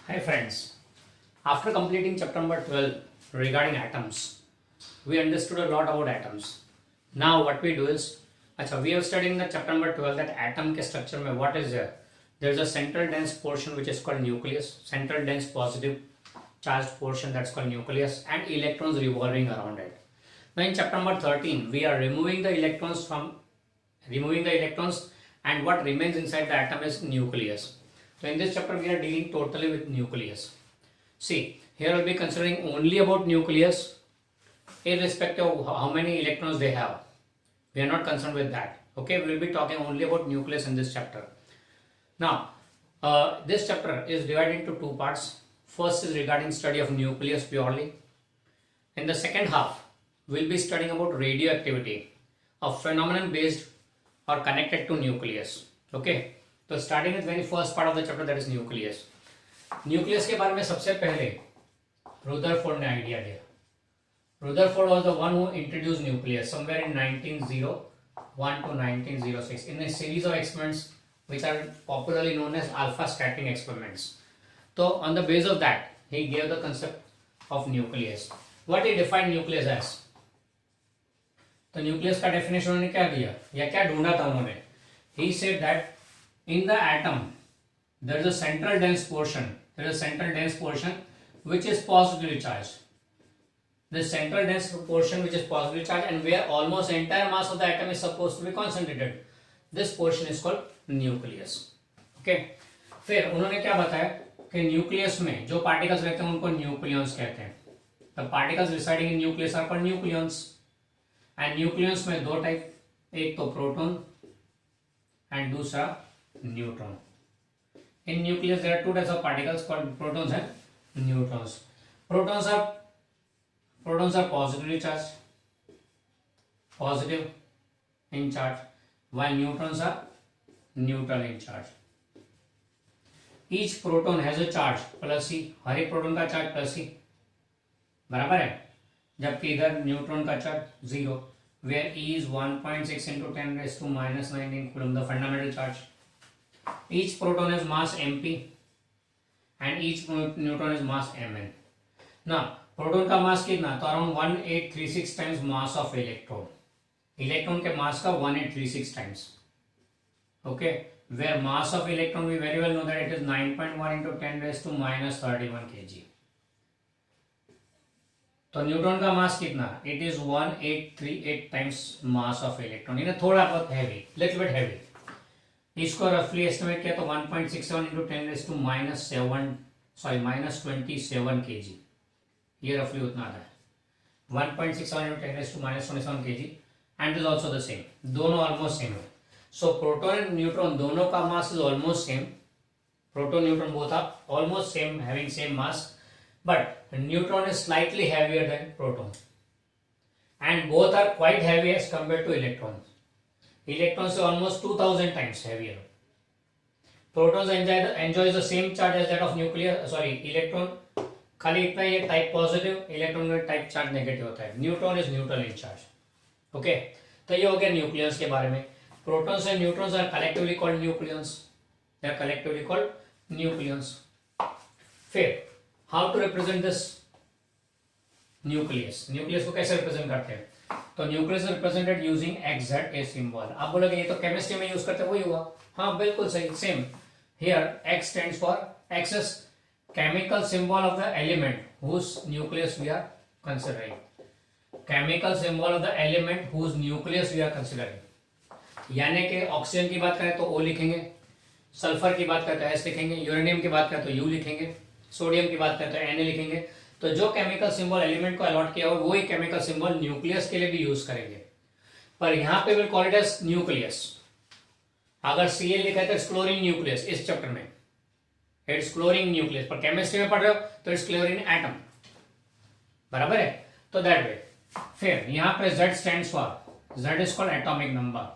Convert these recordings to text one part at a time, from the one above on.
Hi friends, after completing chapter number 12 regarding atoms, we understood a lot about atoms. Now what we do is, we are studying the chapter number 12 that atom के structure में what is there? There is a central dense portion which is called nucleus, central dense positive charged portion that's called nucleus, and electrons revolving around it. Now in chapter number 13, we are removing the electrons and what remains inside the atom is nucleus. So in this chapter we are dealing totally with nucleus. See, here we'll be considering only about nucleus irrespective of how many electrons they have. We are not concerned with that. Okay, we will be talking only about nucleus in this chapter. Now, this chapter is divided into two parts. First is regarding study of nucleus purely. In the second half, we'll be studying about radioactivity, a phenomenon based or connected to nucleus. Okay. तो starting with very first part of the chapter that is nucleus. Nucleus के बारे में सबसे पहले Rutherford ने idea दिया. Rutherford was the one who introduced nucleus somewhere in 1901 to 1906 in a series of experiments which are popularly known as alpha scattering experiments. So on the basis of that he gave the concept of nucleus. What he defined nucleus as? तो nucleus का definition उन्होंने क्या दिया या क्या ढूंढा था उन्होंने? He said that in the atom there is a central dense portion which is positively charged. The central dense portion which is positively charged and where almost entire mass of the atom is supposed to be concentrated. This portion is called nucleus. Okay. फिर उन्होंने क्या बताया कि nucleus में जो particles रहते हैं उनको न्यूक्लियंस कहते हैं. The particles residing in nucleus are called nucleons. And nucleons में दो टाइप, एक तो प्रोटॉन and दूसरा neutron. In nucleus there are two types of particles called protons and neutrons. Protons are positively charged, positive in charge, while neutrons are neutral in charge. Each proton has a charge plus e. हर एक proton का charge plus ई बराबर है, जबकि इधर neutron का charge 0, where E is 1.6 into 10 raised to minus 19 coulomb, the fundamental charge. Each proton has mass mp and each neutron has mass mn. Now proton का mass कितना? तो around 1836 times mass of electron. Electron के mass का 1836 times. Okay, where mass of electron we very well know that it is 9.1 into 10 raised to minus 31 kg. तो neutron का mass कितना? It is 1838 times mass of electron. इन्हें थोड़ा बहुत heavy, little bit heavy. इसको रफली estimate किया तो 1.67 into 10 raised to minus 27 kg. ये रफली उतना आता है. 1.67 into 10 raised to minus 27 kg and is also the same. दोनों ऑलमोस्ट सेम है. सो प्रोटॉन एंड न्यूट्रॉन दोनों का mass is almost same. Proton neutron both are almost same, having same mass, but neutron is slightly heavier than proton and both are quite heavy as compared to electrons. Electrons are almost 2000 times heavier. Protons enjoys the same charge as that of electron. खाली इतना ये type positive, electron का type charge negative होता है. Neutron is neutral in charge. Okay, तो ये हो गया न्यूक्लियस के बारे में. Protons and neutrons are collectively called nucleons. They are collectively called nucleons. फिर how to represent this nucleus? Nucleus को कैसे रिप्रेजेंट करते हैं? तो nucleus represented using X A symbol. आप बोलोगे ये तो केमिस्ट्री में यूज करते हैं, वही हुआ. हाँ बिल्कुल सही, same. Here x stands for x chemical symbol of the element whose nucleus we are considering. Chemical symbol of the element whose nucleus we are considering. यानी कि ऑक्सीजन की बात करें तो O लिखेंगे, सल्फर की बात करें तो S लिखेंगे, यूरेनियम की बात करें तो U लिखेंगे, सोडियम की बात करें तो Na लिखेंगे. तो जो केमिकल सिंबल एलिमेंट को अलॉट किया हो वही केमिकल सिंबल न्यूक्लियस के लिए भी यूज करेंगे. पर यहाँ पे will call it as nucleus. अगर Cl लिखा है तो इट्स क्लोरीन न्यूक्लियस. इस चैप्टर में इट्स क्लोरीन न्यूक्लियस, पर केमिस्ट्री में पढ़ रहे हो तो इट्स क्लोरीन एटम. बराबर है. तो दैट वे. फिर यहाँ पे Z stands for, Z is called atomic number.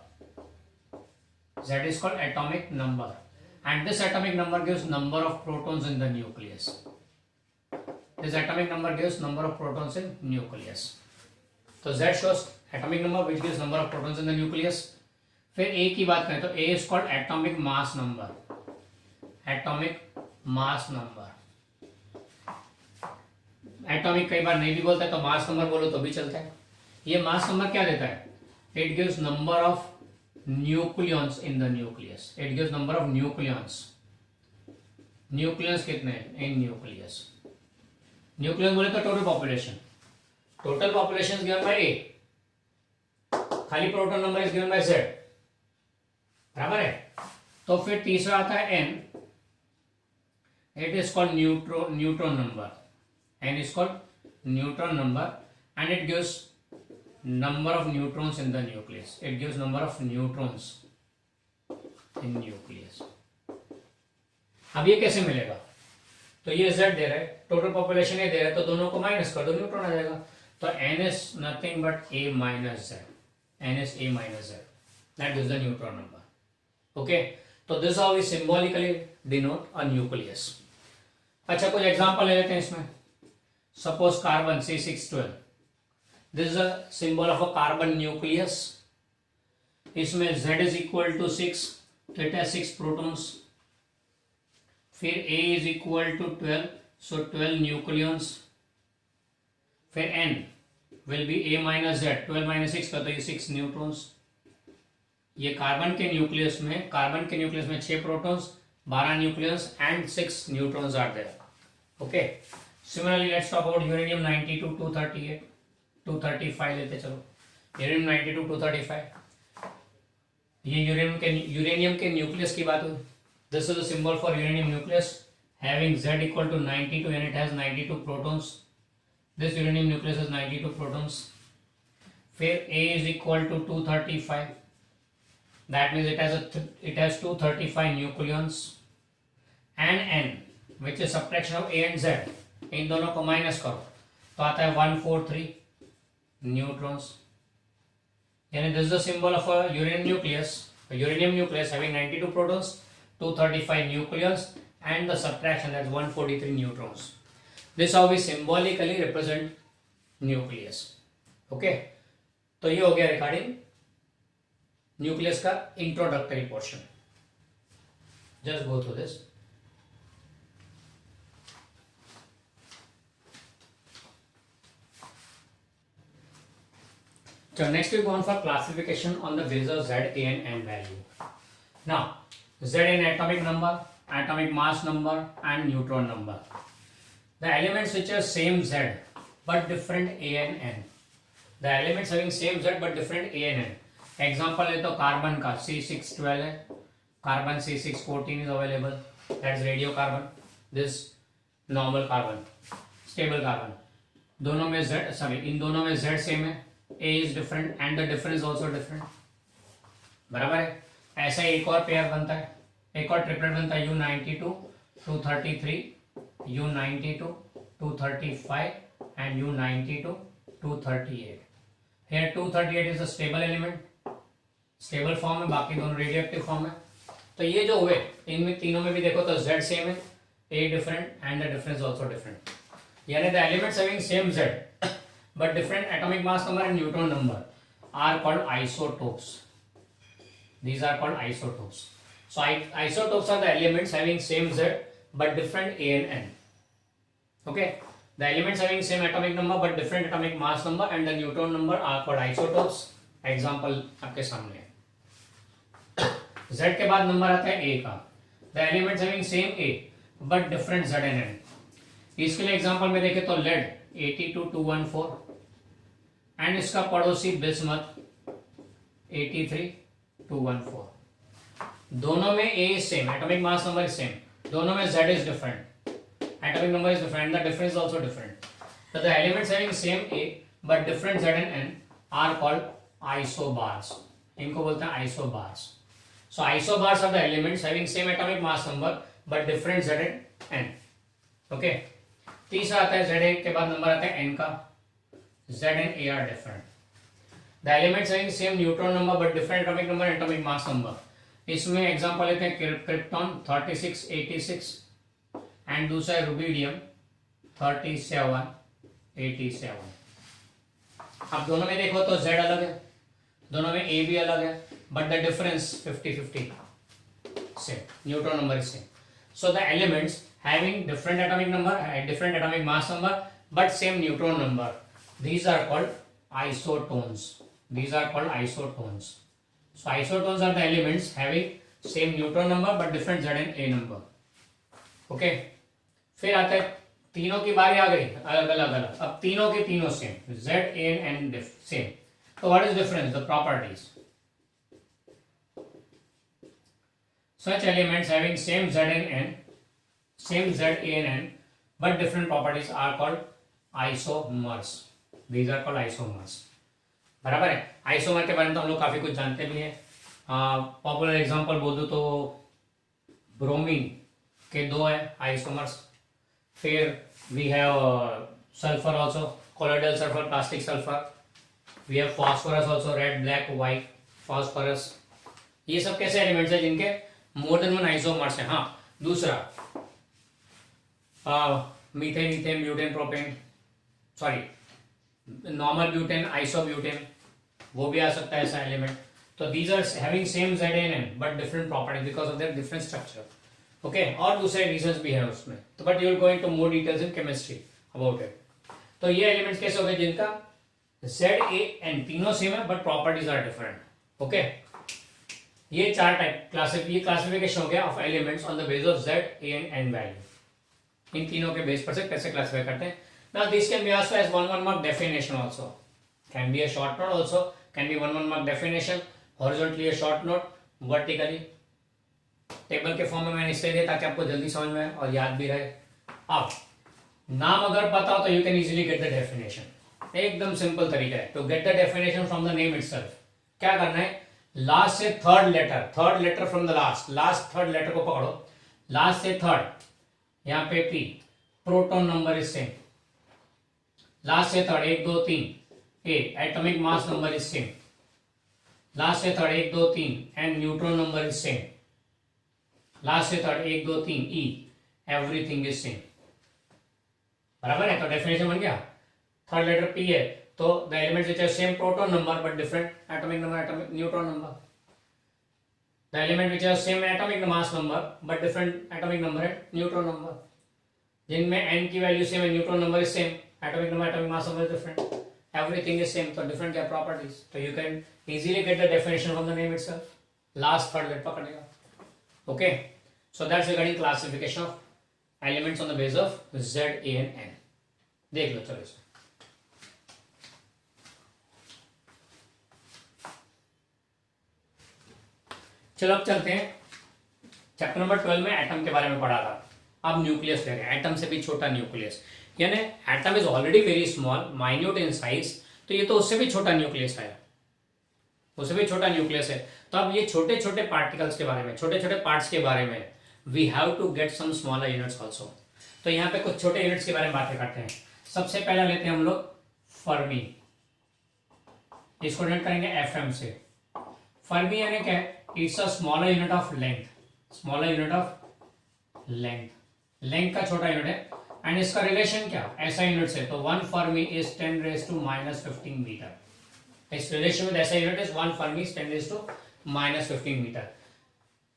Z is called atomic number and this atomic number gives number of protons in the nucleus. This atomic number gives number of protons in nucleus. So Z shows atomic number which gives number of protons in the nucleus. फिर A की बात करें तो A is called atomic mass number. Atomic mass number. Atomic कई बार नहीं भी बोलता है तो मास नंबर बोलो तो भी चलता है। ये मास नंबर क्या देता है? It gives number of nucleons in the nucleus. It gives number of nucleons. Nucleus कितने हैं इन न्यूक्लियस? न्यूक्लियस बोले तो total population. Total population is given by A, खाली proton number is given by Z, बराबर है। तो फिर तीसरा आता है N, it is called neutron number. N is called neutron number and it gives number of neutrons in the nucleus. It gives number of neutrons in nucleus. अब ये कैसे मिलेगा? तो ये Z दे रहा है, टोटल पॉपुलेशन ये दे रहा है, तो दोनों को माइनस कर दो, न्यूट्रॉन आ जाएगा। तो N is nothing but A minus Z. N is A minus Z. That gives the neutron number. Okay? तो this is how we symbolically denote a nucleus. अच्छा, कुछ एग्जांपल ले लेते हैं इसमें। Suppose carbon C612. This is a symbol of a carbon nucleus. इसमें Z is equal to 6, तो it has 6 protons. फिर A is equal to 12, so 12 nucleons. फिर N will be A minus Z, 12 minus 6 का तो ये 6 neutrons. ये carbon के nucleus में 6 protons, 12 nucleus and 6 neutrons are there. Okay, similarly let's talk about uranium 92, 238, 235 लेते चलो। यूरेनियम 92, 235, ये यूरेनियम के न्यूक्लियस की बात हुई। This is the symbol for uranium nucleus having Z equal to 92 and it has 92 protons. This uranium nucleus has 92 protons. फिर A is equal to 235, that means it has 235 nucleons, and N which is subtraction of A and Z, इन दोनों को minus करो तो आता है 143 neutrons. यानी this is the symbol of a uranium nucleus having 92 protons, 235 nucleons and the subtraction, that's 143 neutrons. This is how we symbolically represent nucleus. Okay, तो ये हो गया रिगार्डिंग न्यूक्लियस का introductory portion. Just go through this. So next we go on for classification on the basis of Z, A and N value. Now Z in atomic number, atomic mass number and neutron number. The elements which are same Z but different A and N. The elements having same Z but different A and N. Example है तो carbon का C612 है, carbon C614 is available, that's radiocarbon. This normal carbon, stable carbon. दोनों में इन दोनों में Z same है, A is different and the difference is also different, बराबर है। ऐसा एक और पेयर बनता है, एक और ट्रिपलेट बनता है U92, 233, U92, 235 and U92, 238. Here 238 is a stable element, stable form है, बाकी दोनों रेडियोएक्टिव फॉर्म है। तो ये जो हुए इनमें तीनों में भी देखो तो Z सेम है, A different and the difference also different. यानी the elements having same Z but different atomic mass number and neutron number are called isotopes. These are called isotopes. So isotopes are the elements having same Z but different A and N. Okay, the elements having same atomic number but different atomic mass number and the neutron number are called isotopes. Example आपके सामने है। Z के बाद number आता है A का। The elements having same A but different Z and N. इसके लिए एग्जांपल में देखें तो लेड 82214 एंड इसका पड़ोसी बिस्मथ 83214। दोनों में A is same, atomic mass number is same, दोनों में Z is different, atomic number is different, the difference is also different. So the elements having same A but different Z and N are called isobars. इनको बोलते हैं isobars. So isobars are the elements having same atomic mass number but different Z and N. Okay. तीसरा आता है Z के बाद number आता है N का। Z and A are different. The elements having same neutron number but different atomic number and atomic mass number. इसमें example लेते हैं क्रिप्टॉन 3686 एंड दूसरा है रुबिडियम 3787। अब दोनों में देखो तो Z अलग है, दोनों में A भी अलग है, but the difference 50-50 same, neutron number is same. So the elements having different atomic number, different atomic mass number, but same neutron number, these are called isotones. These are called isotones. So isotones are the elements having same neutron number but different Z and A number. Okay. फिर आता है तीनों की बारी आ गई अलग अलग, अब तीनों के तीनों same, Z, A and N same. So what is difference? The properties. Such elements having same Z and N, same Z, A and N, but different properties are called isomers. These are called isomers. बराबर है. Isomer के बारे में तो हम लोग काफी कुछ जानते भी हैं. पॉपुलर एग्जांपल बोल दो तो ब्रोमीन के दो है आइसोमर्स. फिर we have sulphur also, colloidal sulphur, plastic sulphur. We have phosphorus also, red, black, white phosphorus. ये सब कैसे एलिमेंट्स हैं जिनके मोर देन वन आइसोमर्स है. हाँ, दूसरा methane, ethane, butane, propane, sorry normal butane, isobutane, वो भी आ सकता है ऐसा एलिमेंट. तो these are having same Z and N but different properties because of their different structure. Okay, और दूसरे रीजंस भी है उसमें, तो but you will go into more details in chemistry about it. तो ये एलिमेंट्स कैसे हो गए जिनका Z, A, N तीनों सेम है but properties are different. Okay, ये चार टाइप क्लासिफिकेशन हो गया of elements on the base of Z, A and N value. इन तीनों के बेस पर से कैसे क्लासिफाई करते हैं. Now this can be also as 1 mark definition also. Can be a short note also. Can be 1 mark definition. Horizontally a short note. Vertically. Table के form में मैंने इसलिए दिया ताकि आपको जल्दी समझ में आए और याद भी रहे. अब नाम अगर पता हो तो you can easily get the definition. एकदम सिंपल तरीका है to get the definition from the name itself. क्या करना है, लास्ट से third letter from the last third letter को पकड़ो. लास्ट से थर्ड, यहाँ पे P, proton number is same. Last से third 1 2 3 A, atomic mass number is same. Last से third 1 2 3 N, neutron number is same. Last से third 1 2 3 E, everything is same. बराबर है. तो डेफिनेशन बन गया. थर्ड लेटर P है तो the elements which have same proton number but different atomic number, atomic neutron number. The element which have same atomic mass number but different atomic number है neutron number. जिनमें N की value same है, neutron number is same, atomic number, atomic mass number is different, everything is same, so different क्या properties. So you can easily get the definition from the name itself. Last third let पकड़ेगा. Okay, so that's regarding classification of elements on the base of Z, A and N. देख लो चलो इसे. चलो अब चलते हैं chapter number 12 में atom के बारे में पढ़ा था. अब न्यूक्लियस ले रहे हैं, एटम से भी छोटा न्यूक्लियस. यानी atom is already very small, minute in size, तो ये तो उससे भी छोटा न्यूक्लियस है, उससे भी छोटा न्यूक्लियस है. तो अब ये छोटे छोटे पार्टिकल्स के बारे में, छोटे छोटे पार्ट्स के बारे में we have to get some smaller units also. तो यहाँ पे कुछ छोटे यूनिट्स के बारे में बातें करते हैं. सबसे पहला लेते हैं हम लोग फर्मी. इसको नोट करेंगे FM से. फर्मी यानी क्या है, it's a smaller unit of length. Smaller unit of length, length का छोटा यूनिट है. एंड इसका रिलेशन क्या, ऐसा यूनिट से, तो 1 fermi is 10 raised to -15 metre. इस रिलेशन में ऐसा unit is 1 fermi is 10 raised to -15 metre.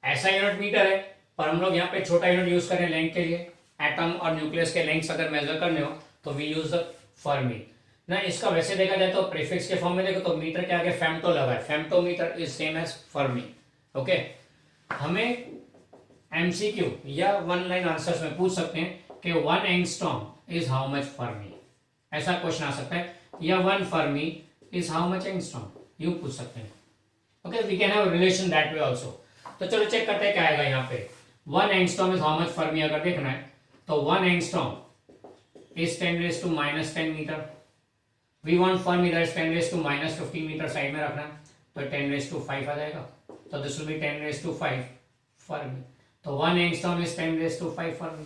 ऐसा यूनिट मीटर है पर हम लोग यहाँ पे छोटा यूनिट यूज करें लेंथ के लिए. एटम और न्यूक्लियस के लेंथ अगर मेजर करने हो तो वी यूज द फर्मी ना. इसका वैसे देखा जाए तो प्रीफिक्स के फॉर्म में देखो तो मीटर के आगे फेम्टो लगा है. Femtometre is same as fermi. Okay, हमें MCQ या 1 लाइन आंसर्स में पूछ सकते हैं कि 1 angstrom is how much fermi. ऐसा क्वेश्चन आ सकता है, या 1 fermi is how much angstrom, you पूछ सकते हैं. Okay, we can have relation that way also. तो चलो चेक करते हैं क्या आएगा यहाँ पे. 1 angstrom is how much fermi अगर देखना है तो 1 angstrom is 10 raised to -10 metre. We want fermi that is 10 raised to -15 metre side में रखना है, तो 10 raised to 5 आ जाएगा. तो this will be 10 raised to 5 Fermi. तो 1 angstrom is 10 raised to 5 Fermi.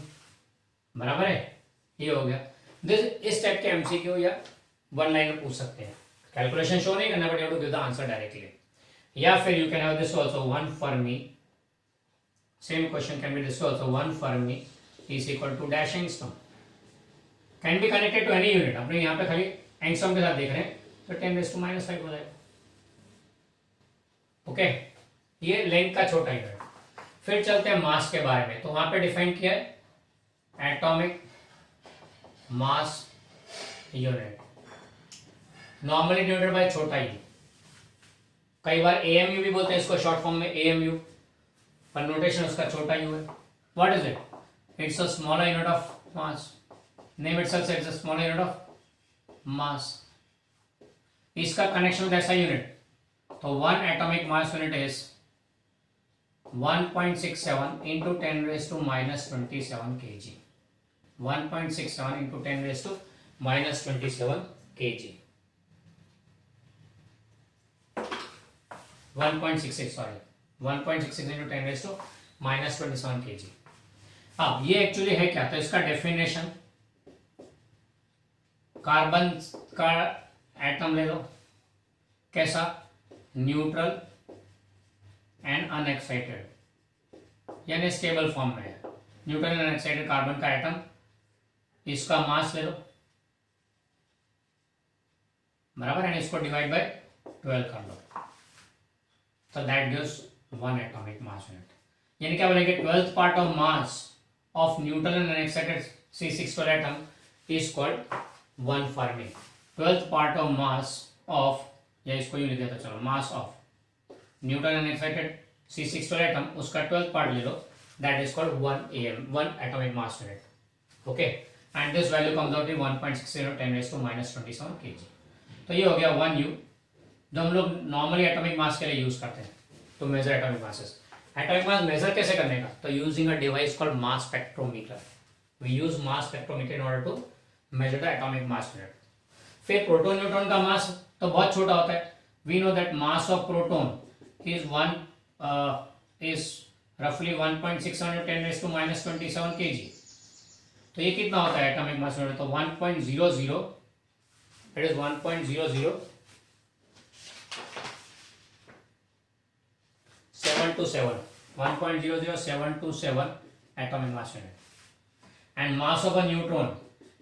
बराबर है, ये हो गया. इस टाइप के एमसीक्यू या 1 लाइन में पूछ सकते हैं. कैलकुलेशन शो नहीं करना but you have to give the answer directly. या फिर you can have this also 1 fermi. Same question can be this also 1 fermi is equal to dash angstrom. Can be connected to any unit. अपने यहाँ पे खाली angstrom के साथ देख रहे हैं तो 10 raised to -5 हो जाएगा. ओके, ये लेंथ का छोटा यूनिट. फिर चलते हैं मास के बारे में, तो वहां पे डिफाइन किया है atomic mass unit, normally denoted by छोटा यू, कई बार एएमयू भी बोलते हैं इसको शॉर्ट फॉर्म में एएमयू, पर नोटेशन उसका छोटा यू है. What is it? It's a smaller unit of mass. Name itself says a smaller unit of mass. इसका कनेक्शन विद ऐसा यूनिट, तो one atomic mass unit is 1.67 into 10 raised to minus 27 kg. 1.67 into 10 raised to minus 27 kg. 1.66 sorry 1.66 into 10 raised to minus 27 kg. अब ये actually है क्या? तो इसका definition, carbon का एटम ले लो, कैसा? न्यूट्रल एंड अनएक्साइटेड, यानी स्टेबल फॉर्म में है. न्यूट्रल एंड अनएक्साइटेड कार्बन का एटम, इसका मास ले लो, बराबर है, इसको डिवाइड बाय 12 कर लो, तो that gives one atomic mass unit. यानी क्या बोलेंगे? 12th part of mass of neutral and unexcited C612 atom is called 1 fermi. 12th part of mass of, या इसको यूं लिख देता, चलो, mass of neutral and excited C612 atom, उसका 12th पार्ट ले लो, that is called 1 atomic mass unit. Okay, and this value comes out to 1.60 10 raised to minus 27 kg. तो ये हो गया 1U, जो हम लोग नॉर्मली एटॉमिक मास के लिए यूज करते हैं to measure atomic masses. Atomic mass measure कैसे करने का? तो using a device called mass spectrometer. We use mass spectrometer in order to measure the atomic mass unit. फिर प्रोटॉन न्यूट्रॉन का मास तो बहुत छोटा होता है. We know that mass of proton is roughly 1.6 10 raised to minus 27 kg. तो ये कितना होता है एटॉमिक मास यूनिट? तो 1.00, it is 1.00727 atomic mass unit. And mass of a neutron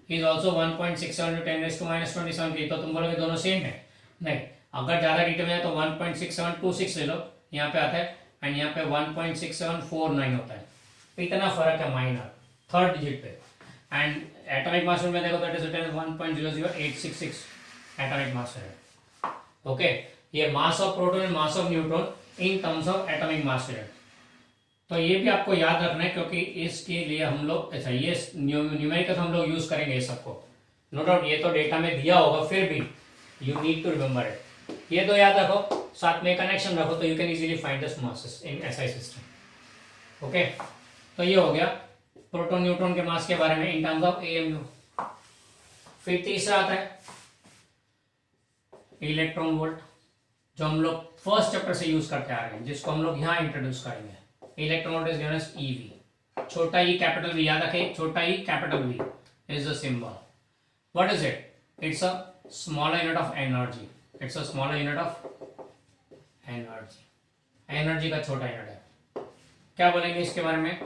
is also 1.67 10 raised to minus 27 kg. तो तुम बोलोगे दोनों सेम है? नहीं, अगर ज्यादा डिटेल में है तो 1.6726 ले लो, यहाँ पे आता है, एंड यहाँ पे 1.6749 होता है. इतना फर्क है, माइनर, थर्ड डिजिट पे. एंड एटॉमिक मास यूनिट में देखो that is written 1.00866 atomic mass unit. Okay, ये mass of proton and mass of neutron in terms of atomic mass unit. तो ये भी आपको याद रखना है, क्योंकि इसके लिए हम लोग, अच्छा, ये न्यूमेरिकल हम लोग यूज करेंगे ये सबको, नो डाउट. ये तो डेटा में दिया होगा, फिर भी you need to remember it. ये तो याद रखो, साथ में कनेक्शन रखो, तो you can easily find the masses in SI system. Okay, तो ये हो गया प्रोटॉन न्यूट्रॉन के मास के बारे में इन टर्म्स ऑफ एएमयू. फिर तीसरा आता है इलेक्ट्रॉन वोल्ट, जो हम लोग फर्स्ट चैप्टर से यूज करते आ रहे हैं, जिसको हम लोग यहाँ इंट्रोड्यूस करेंगे. Electron volt is given as eV. छोटा ई कैपिटल वी, याद रखें, छोटा e capital V is the symbol. What is it? It's a smaller unit of energy. It's a smaller unit of energy. Energy का छोटा unit है. क्या बोलेंगे इसके बारे में?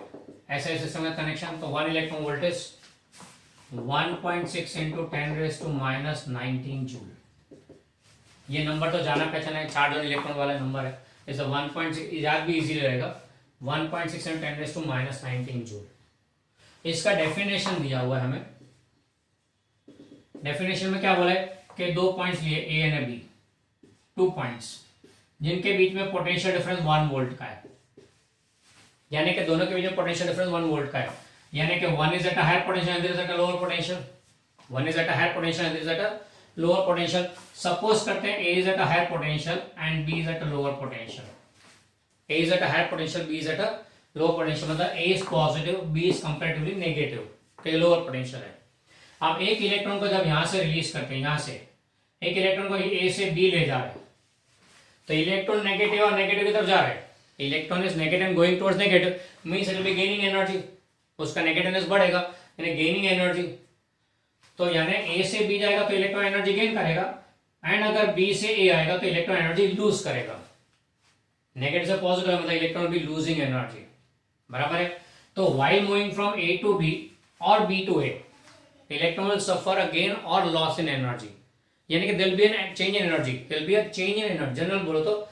ऐसे सिस्टम का कनेक्शन, तो 1 electron volt is 1.6 into 10 raised to minus 19 joule. ये नंबर तो जाना पहचाना है, चार्ज और इलेक्ट्रॉन वाला नंबर है. इसे 1.6 याद भी इजी रहेगा, 1.6 into 10 raised to minus 19 joule. इसका डेफिनेशन दिया हुआ है हमें. डेफिनेशन में क्या बोला है कि 2 पॉइंट्स लिए, ए एंड बी, 2 पॉइंट्स, जिनके बीच में पोटेंशियल डिफरेंस 1 वोल्ट का है. यानी कि दोनों के बीच में पोटेंशियल डिफरेंस 1 वोल्ट का है. यानी कि 1 is at a higher potential and there is at a lower potential. 1 is at a higher potential and there is at a lower potential. Suppose करते हैं A is at a higher potential and B is at a lower potential. A is at a higher potential, B is at a lower potential. मतलब A is positive, B is comparatively negative. तो lower potential है. अब एक electron को जब यहाँ से release करते हैं, यहाँ से एक इलेक्ट्रॉन को A से B ले जा रहे हैं, तो इलेक्ट्रॉन नेगेटिव और नेगेटिव की तरफ जा रहे हैं. Electron is negative and going towards negative, means it will be gaining energy. उसका नेगेटिवनेस बढ़ेगा, यानी गेनिंग एनर्जी. तो यानी ए से बी जाएगा तो इलेक्ट्रॉन एनर्जी गेन करेगा, एंड अगर बी से ए आएगा तो इलेक्ट्रॉन एनर्जी लूज करेगा. नेगेटिव से पॉजिटिव मतलब इलेक्ट्रॉन बी लूजिंग एनर्जी, बराबर है. तो while moving from A to B और B to A, electron will suffer a gain और लॉस इन एनर्जी. यानी कि there will be an change in energy, there will be a change in energy. General बोलो तो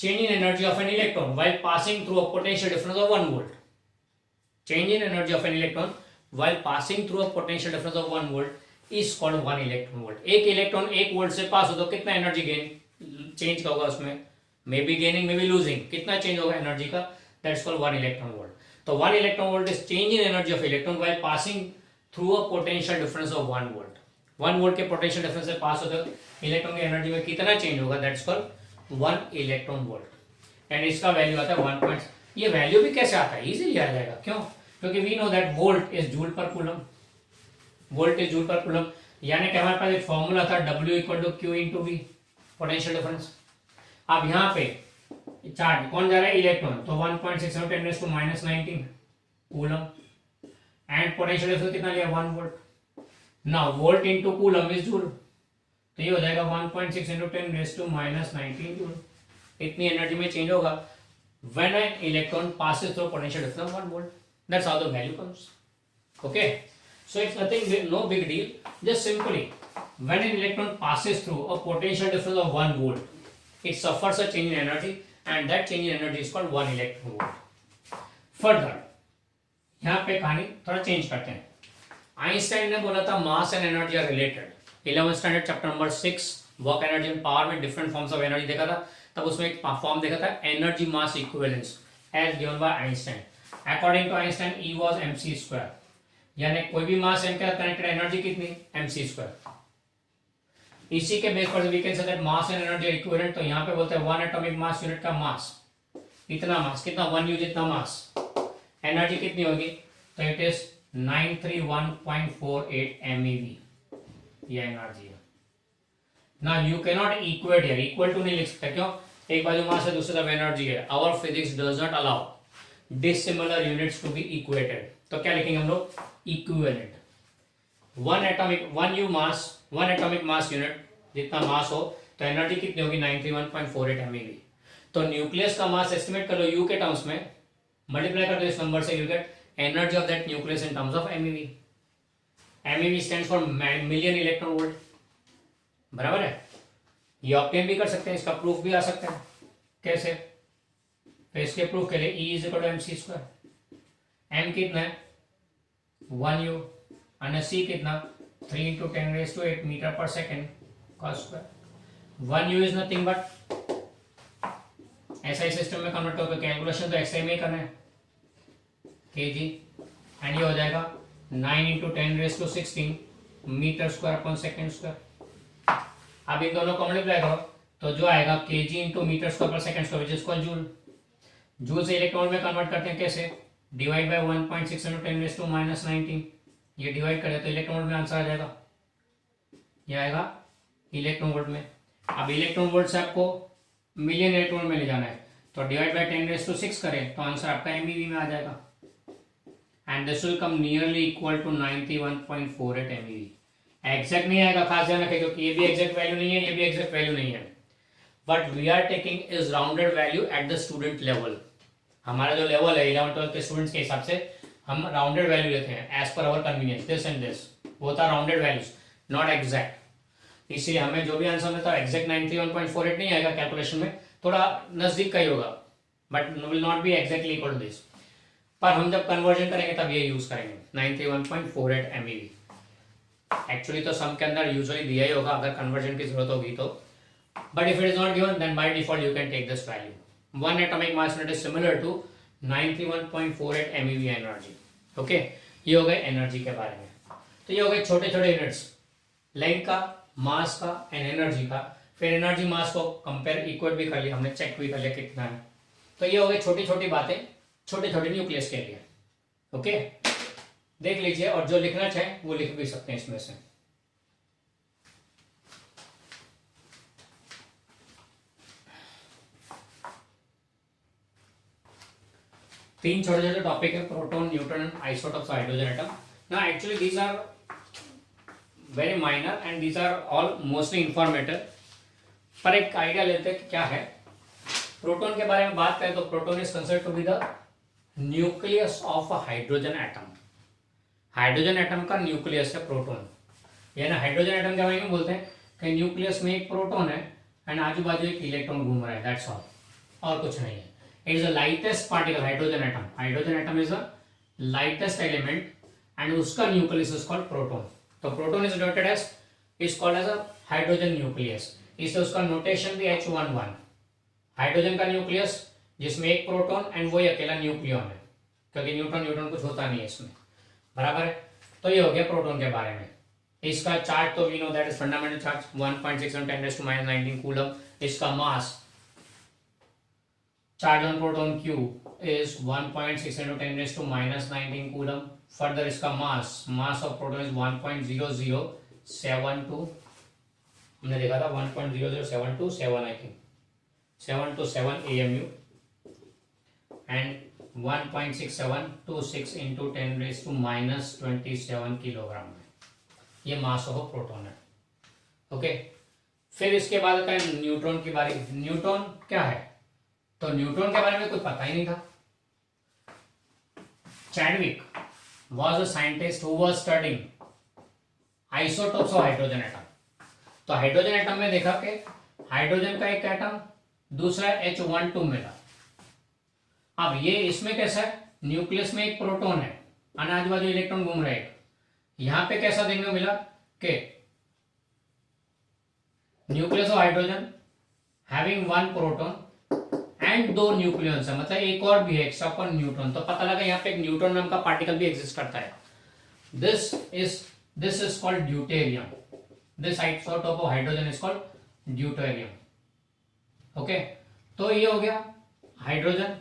change in energy of an electron while passing through a potential difference of 1 volt. Change in energy of an electron while passing through a potential difference of 1 volt is called 1 electron volt. एक electron 1 volt से पास हो तो कितना energy gain change का होगा उसमें, may be gaining may be losing, कितना change होगा एनर्जी का, दैट्स कॉल्ड 1 इलेक्ट्रॉन वोल्ट. तो 1 electron volt is change in energy of electron while passing through a potential difference of 1 volt. 1 volt के potential difference से पास होते electron की energy में कितना चेंज होगा, that's called 1 electron volt. And इसका value आता है 1. ये वैल्यू भी कैसे आता है, इजीली आ जाएगा. क्यों? क्योंकि we know that volt is joule per coulomb. Volt is joule per coulomb, यानी कि हमारे पास एक फॉर्मूला था W equal to q into V, potential difference. अब यहाँ पे चार्ज कौन जा रहा है, इलेक्ट्रॉन, तो 1.6 × 10⁻⁻19 कूलम. एंड पोटेंशियल डिफरेंस कितना लिया, 1 volt. Now volt into coulomb is joule, तो ये हो जाएगा 1.6 × 10⁻19 जूल. इतनी एनर्जी में चेंज होगा when an electron passes through potential difference of 1 volt. That's how the value comes. Okay, so it's nothing no big deal. Just simply when an electron passes through a potential difference of 1 volt, it suffers a change in energy, and that change in energy is called 1 electron volt. Further, यहाँ पे कहानी थोड़ा change करते हैं. Einstein ने बोला था mass and energy are related. 11th standard chapter number 6 work energy and power में डिफरेंट फॉर्म्स ऑफ एनर्जी देखा था. तब उसमें एक फॉर्म देखा था energy mass equivalence as given by Einstein. According to Einstein E was mc², यानी कोई भी मास m के साथ कनेक्टेड एनर्जी कितनी, mc². इसी के बेस पर we can say that mass and energy equivalent. तो यहाँ पे बोलते हैं 1 एटॉमिक मास यूनिट का मास, इतना मास, कितना 1 U जितना मास, एनर्जी कितनी होगी, तो इट इज 931.48 MeV. ये एनर्जी है. ना you can not equate here, equal to नहीं लिख सकते. क्यों? एक बाजू मास है, दूसरी तरफ एनर्जी है. Our physics does not allow dissimilar units to be equated. तो क्या लिखेंगे हम लोग, equivalent. 1 U mass, 1 atomic mass unit जितना मास हो तो एनर्जी कितनी होगी, 931.48 MeV. तो न्यूक्लियस का मास एस्टिमेट कर लो यू के टर्म्स में, मल्टीप्लाई कर दो इस नंबर से, you get energy of that nucleus in terms of MeV. MeV stands for million electron volt. बराबर है. ये ऑब्टेन भी कर सकते हैं, इसका प्रूफ भी आ सकता है. कैसे? तो इसके प्रूफ के लिए E is equal to mc². M कितना है, 1 U, और C कितना, 3 × 10⁸ मीटर पर सेकेंड का square. 1 U is nothing but SI system में कन्वर्ट होकर कैलकुलेशन तो XI में ही करना है, kg. एंड ये हो जाएगा 9 × 10⁻16 metre square upon second square. अब इन दोनों को मल्टीप्लाई करो तो जो आएगा kg इंटू मीटर स्क्वायर पर second square which is called joule. Joule से इलेक्ट्रॉन में कन्वर्ट करते हैं कैसे, डिवाइड बाय 1.6 × 10⁻19. ये डिवाइड करें तो इलेक्ट्रॉन वोल्ट में आंसर आ जाएगा, ये आएगा इलेक्ट्रॉन वोल्ट में. अब इलेक्ट्रॉन वोल्ट से आपको मिलियन इलेक्ट्रॉन में ले जाना है, तो डिवाइड बाय 10⁻6 करें तो आंसर आपका MeV में आ जाएगा. And this will come nearly equal to 91.48 MeV. Exact नहीं आएगा, खास ध्यान रखें, क्योंकि ये भी एग्जैक्ट वैल्यू नहीं है, ये भी एग्जैक्ट वैल्यू नहीं है. But we are taking is rounded value at the student level. हमारा जो लेवल है 11th-12th के स्टूडेंट्स के हिसाब से हम राउंडेड वैल्यू लेते हैं as per our convenience. This and this होता है राउंडेड वैल्यूज, नॉट एग्जैक्ट. इसलिए हमें जो भी आंसर मिलता है एग्जैक्ट 91.48 नहीं आएगा कैलकुलेशन में, थोड़ा नजदीक का ही होगा, but will not be exactly equal to this. पर हम जब कन्वर्जन करेंगे तब ये यूज करेंगे 91.48 MeV. एक्चुअली तो सम के अंदर यूजुअली दिया ही होगा अगर कन्वर्जन की जरूरत होगी तो, but if it is not given then by default you can take this value. 1 atomic mass unit is similar to 91.48 MeV energy. Okay, ये हो गए एनर्जी के बारे में. तो ये हो गए छोटे छोटे यूनिट्स, लेंथ का, मास का एंड एनर्जी का. फिर एनर्जी मास को कंपेयर इक्वल भी कर लिया हमने, चेक भी कर लिया कितना है. तो ये हो गई छोटी छोटी बातें छोटे छोटे न्यूक्लियस के लिए. ओके, देख लीजिए, और जो लिखना चाहे वो लिख भी सकते हैं इसमें से. तीन छोटे छोटे टॉपिक है, proton, neutron and isotopes of hydrogen atom. ना actually these are very minor and these are all mostly informative. पर एक आइडिया लेते हैं कि क्या है. प्रोटॉन के बारे में बात करें तो proton is considered to be the nucleus of a hydrogen atom. Hydrogen atom का न्यूक्लियस है प्रोटॉन. यानी हाइड्रोजन एटम के बारे में बोलते हैं कि न्यूक्लियस में एक प्रोटॉन है एंड आजू बाजू एक इलेक्ट्रॉन घूम रहा है, दैट्स ऑल. और कुछ नहीं है. It is the lightest particle, hydrogen atom. Hydrogen atom is the lightest element and उसका nucleus is called proton. तो proton is noted as, is called as a hydrogen nucleus. इससे उसका notation भी H11. Hydrogen का nucleus जिसमें एक proton and वही अकेला न्यूक्लियन है, क्योंकि न्यूट्रॉन कुछ होता नहीं है इसमें. बराबर है. तो ये हो गया प्रोटॉन के बारे में. इसका चार्ज तो we know that is fundamental charge 1.6 × 10⁻⁹ coulomb. इसका mass, charge on proton Q is 1.6 × 10⁻⁻⁹ coulomb. Further इसका मास ऑफ प्रोटॉन इज 1.0072. हमने देखा था 1.00727 I think 727 AMU and 1.6726 into 10⁻⁻27 kilogram में ये मास ऑफ प्रोटॉन है. ओके. फिर इसके बाद का न्यूट्रॉन की बारी. न्यूट्रॉन क्या है? तो न्यूट्रॉन के बारे में कुछ पता ही नहीं था. Chadwick was a scientist who was studying isotopes of hydrogen atom. तो हाइड्रोजन एटम में देखा कि हाइड्रोजन का एक एटम, दूसरा H12 मिला. अब ये इसमें कैसा है, न्यूक्लियस में एक प्रोटॉन है, अनाज बाजू इलेक्ट्रॉन घूम रहे हैं. यहां पे कैसा देखने को मिला कि nucleus of hydrogen having one proton and दो न्यूक्लियंस है, मतलब एक और भी है एक्स्ट्रा पर न्यूट्रॉन. तो पता लगा यहाँ पे एक न्यूट्रॉन नाम का पार्टिकल भी एग्जिस्ट करता है. This is called deuterium. This isotope of hydrogen is called deuterium. Okay. तो ये हो गया हाइड्रोजन,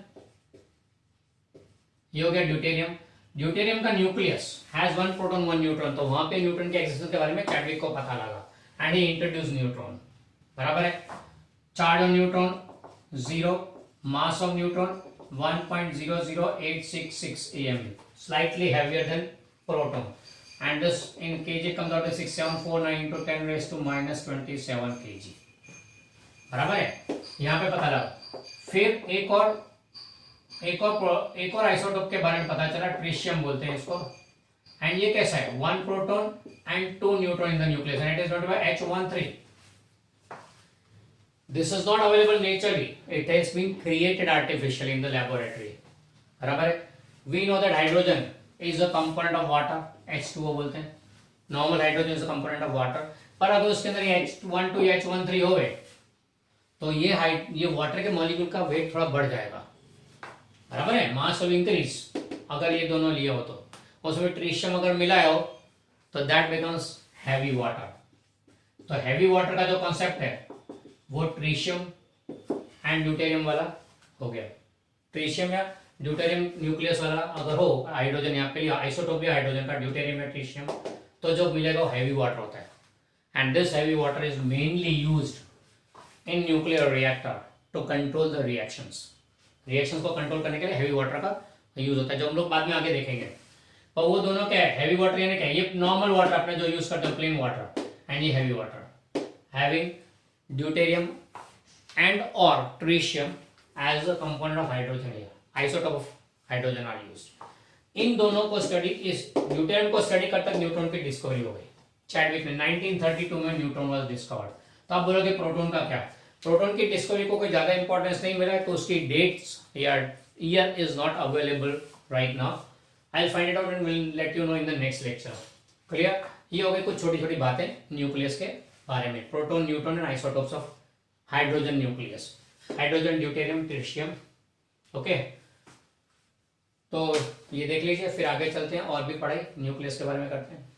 ये हो गया ड्यूटेरियम. ड्यूटेरियम का nucleus has one proton one neutron. तो वहां पे न्यूट्रॉन के एक्सिस्टेंस के बारे में चैडविक को पता लगा एंड ही इंट्रोड्यूस न्यूट्रॉन. बराबर है. Charge on neutron 0, mass of neutron 1.00866 AMU, slightly heavier than proton, and this in kg comes out to 6749 into 10⁻⁻27 kg. बराबर है. यहाँ पे पता लगा. फिर एक और आइसोटोप के बारे में पता चला, ट्रिशियम बोलते हैं इसको. एंड ये कैसा है, one proton and two neutron in the nucleus and it is noted by H13. This is not available naturally. It has been created artificially in the laboratory. बराबर है. We know that hydrogen is a component of water. H2O बोलते हैं. Normal hydrogen is a component of water. पर अगर उसके अंदर H12 या H13 हो गए तो ये वाटर के मॉलिक्यूल का वेट थोड़ा बढ़ जाएगा. बराबर है. मास ऑफ इंक्रीज अगर ये दोनों लिए हो तो उसमें ट्रिशियम अगर मिला हो तो दैट बिकम्स हैवी वाटर. तो हैवी वाटर का जो कॉन्सेप्ट है वो ट्रिशियम एंड ड्यूटेरियम वाला हो गया. ट्रिशियम या ड्यूटेरियम न्यूक्लियस वाला अगर हो, हाइड्रोजन यहाँ पे आइसोटोप भी हाइड्रोजन का, ड्यूटेरियम या ट्रिशियम, तो जो मिलेगा वो हैवी वाटर होता है. And this heavy water is mainly used in nuclear reactor to control the reactions. Reactions को कंट्रोल करने के लिए हैवी वाटर का यूज होता है, जो हम लोग बाद में आगे देखेंगे. पर वो दोनों क्या है, हैवी वाटर यानी क्या, ये नॉर्मल वाटर अपने जो यूज करते हैं प्लेन वाटर, एंड ये heavy water having deuterium and or tritium as a component of hydrogen here, isotope of hydrogen are used. इन दोनों को स्टडी, इस ड्यूटेरियम को स्टडी करते न्यूट्रॉन की डिस्कवरी हो गई. चैडविक ने 1932 में न्यूट्रॉन वाज डिस्कवर्ड. तो आप बोलोगे प्रोटॉन का क्या, प्रोटॉन की डिस्कवरी को कोई ज्यादा इंपॉर्टेंस नहीं मिला है तो उसकी डेट्स या year is not available right now. I will find it out and will let you know in the next lecture. Clear. ये हो गई कुछ छोटी छोटी बातें न्यूक्लियस के बारे में. Proton, neutron and isotopes of hydrogen nucleus, hydrogen, deuterium, tritium. Okay. तो ये देख लीजिए. फिर आगे चलते हैं और भी पढ़ाई न्यूक्लियस के बारे में करते हैं.